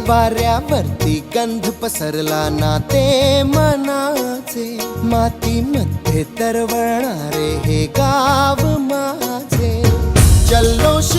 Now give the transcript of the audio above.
वाऱ्यावरती गंध पसरला ना ते मनाचे, मातीमध्ये तरवळणारे हे गाव माझे. जल्लोष